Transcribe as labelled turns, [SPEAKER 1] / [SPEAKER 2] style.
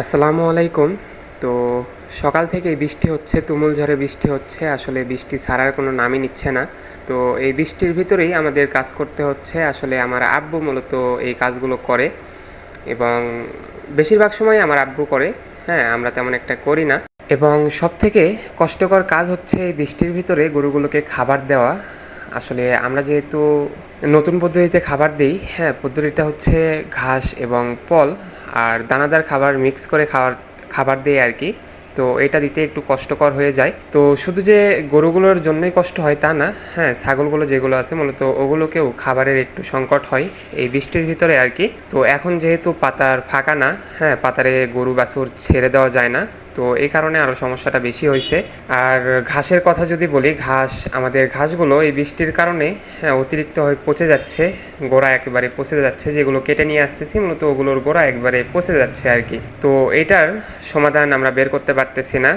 [SPEAKER 1] আসসালামু আলাইকুম। তো সকাল থেকেই বৃষ্টি হচ্ছে, তুমুল ঝড়ে বৃষ্টি হচ্ছে। আসলে বৃষ্টি ছাড়ার কোনো নামই নিচ্ছে না। তো এই বৃষ্টির ভিতরেই আমাদের কাজ করতে হচ্ছে। আসলে আমার আব্বু মূলত এই কাজগুলো করে এবং বেশিরভাগ সময় আমার আব্বু করে। হ্যাঁ, আমরা তেমন একটা করি না। এবং সবথেকে কষ্টকর কাজ হচ্ছে এই বৃষ্টির ভিতরে গরুগুলোকে খাবার দেওয়া। আসলে আমরা যেহেতু নতুন পদ্ধতিতে খাবার দিই, হ্যাঁ, পদ্ধতিটা হচ্ছে ঘাস এবং পল আর দানাদার খাবার মিক্স করে খাবার দেয় আর কি। তো এটা দিতে একটু কষ্টকর হয়ে যায়। তো শুধু যে গরুগুলোর জন্যই কষ্ট হয় তা না, হ্যাঁ, ছাগলগুলো যেগুলো আছে মূলত ওগুলোকেও খাবারের একটু সংকট হয় এই বৃষ্টির ভিতরে আর কি। তো এখন যেহেতু পাতার ফাঁকা না, হ্যাঁ, পাতারে গরু বাছুর ছেড়ে দেওয়া যায় না। তো এই কারণে আরও সমস্যাটা বেশি হয়েছে। আর ঘাসের কথা যদি বলি, আমাদের ঘাসগুলো এই বৃষ্টির কারণে, হ্যাঁ, অতিরিক্ত হয়ে পচে যাচ্ছে। গোড়া একেবারে পচে যাচ্ছে। যেগুলো কেটে নিয়ে আসতেছি মূলত ওগুলোর গোড়া একবারে পচে যাচ্ছে আর কি। তো এটার সমাধান আমরা বের করতে পারতেছি না।